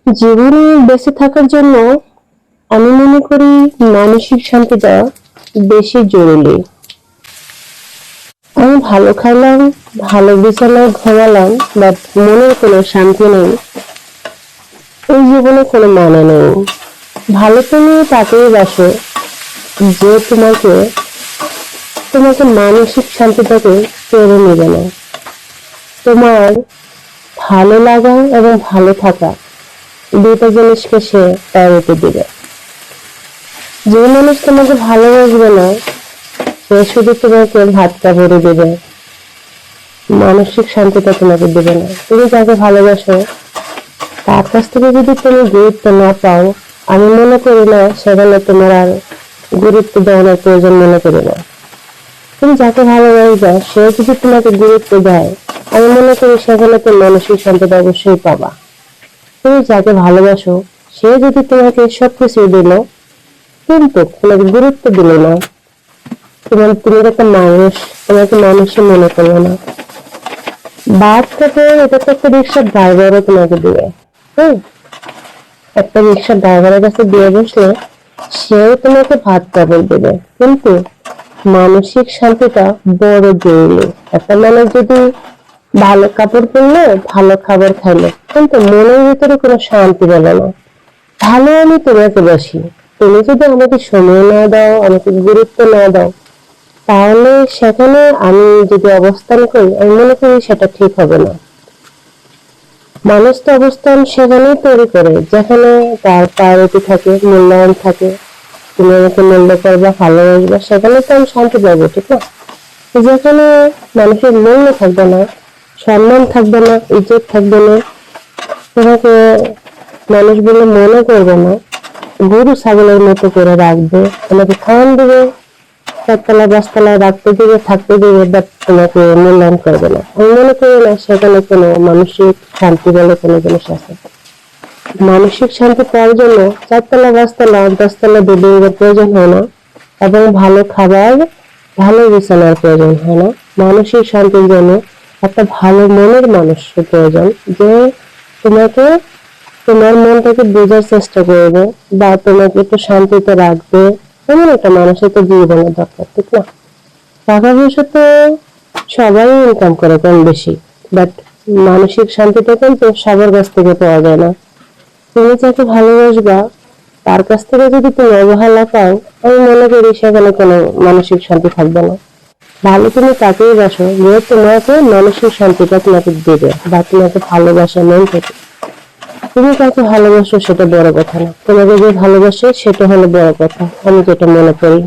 জীবনে বেঁচে থাকার জন্য আমি মনে করি মানসিক শান্তিটা বেশি জরুরি। আমি ভালো খাইলাম, ভালো বিছানায় ঘুমালাম, বাট মনের কোনো শান্তি নেই, এই জীবনে কোনো মানে নেই। ভালো তুমি তাকেই বাসো যে তোমাকে তোমাকে মানসিক শান্তিটাকে কেড়ে নেবে না। তোমার ভালো লাগা এবং ভালো থাকা দুটো জিনিসকে সে প্রায়োরিটি দিবে। যে মানুষ তোমাকে ভালোবাসবে না সে শুধু তোমাকে ভাত কাপড়ে দেবে, মানসিক শান্তিটা তোমাকে দেবে না। তুমি যাকে ভালোবাসো তার কাছ থেকে যদি তুমি গুরুত্ব না পাও, আমি মনে করি না সেখানে তোমার আর গুরুত্ব দেওয়ার প্রয়োজন মনে করি না। তুমি যাকে ভালোবাসবা সে যদি তোমাকে গুরুত্ব দেয়, আমি মনে করি সেখানে তো মানসিক শান্তিটা অবশ্যই পাবা। তুমি যাকে ভালোবাসো সে যদি তোমাকে সবকিছু দিল কিন্তু তোমাকে গুরুত্ব দিল না, তুমি একটা মানুষ, তোমাকে মানুষই মনে করবে না। বাদ থেকে এটা তো একটা রিক্সার ড্রাইভারও তোমাকে দিবে। হ্যাঁ, একটা রিক্সার ড্রাইভারের কাছে দিয়ে বসলে সেও তোমাকে ভাত কাপড় দেবে, কিন্তু মানসিক শান্তিটা বড় জরুরি। একটা মানুষ যদি ভালো কাপড় পরলো, ভালো খাবার খাইলো, কিন্তু মনের ভিতরে কোনো শান্তি পেল না। ভালো আমি তোমাকে বাসি, তুমি যদি আমাকে সময় না দাও, আমাকে গুরুত্ব না দাও, তাহলে সেখানে আমি যদি অবস্থান করি, আমি মনে করি সেটা ঠিক হবে না। মানুষ তো অবস্থান সেখানেই তৈরি করে যেখানে তার প্রায়োরিটি থাকে, মূল্যায়ন থাকে। তুমি আমাকে মূল্য করবা, ভালোবাসবা, সেখানে তো আমি শান্তি পাবো, ঠিক না? যেখানে মানুষের মূল্য থাকবে না, সম্মান থাকবে না, ইজ্জত থাকবে না, তোমাকে মানুষ বলে মনে করবে না, গরু ছাগলের মতো করে রাখবে, তোমাকে খাওয়ান দেবে, চারতলা পাঁচতলায় রাখতে দিবে, থাকতে দিবে, বাট তোমাকে মূল্যায়ন করবে না। আমি মনে করি না সেখানে কোনো মানসিক শান্তি বলে কোনো জিনিস আছে। মানসিক শান্তি পাওয়ার জন্য চারতলা পাঁচতলা দশতলা বিল্ডিং এর প্রয়োজন হয় না, এবং ভালো খাবার, ভালো বিছানার প্রয়োজন হয় না। মানসিক শান্তির জন্য একটা ভালো মনের মানুষের প্রয়োজন, যে তোমাকে তোমার মনটাকে বোঝার চেষ্টা করবে বা তোমাকে একটু শান্তিতে রাখবে। এমন একটা মানুষের তো জীবনের দরকার, ঠিক না? টাকা পয়সা তো সবাই ইনকাম করে কম বেশি, বাট মানসিক শান্তিটা কিন্তু সবার কাছ থেকে পাওয়া যায় না। তুমি যাকে ভালোবাসবা তার কাছ থেকে যদি তুমি অবহেলা পাও, আমি মনে করি সেখানে কোনো মানসিক শান্তি থাকবে না। ভালো তুমি তাকেই বাসো যে তোমাকে মানসিক শান্তিটা তোমাকে দেবে বা তোমাকে ভালোবাসা মন থেকে। তুমি কাকে ভালোবাসো সেটা বড় কথা না, তোমাকে যে ভালোবাসে সেটা হলো বড় কথা, আমি যেটা মনে করি।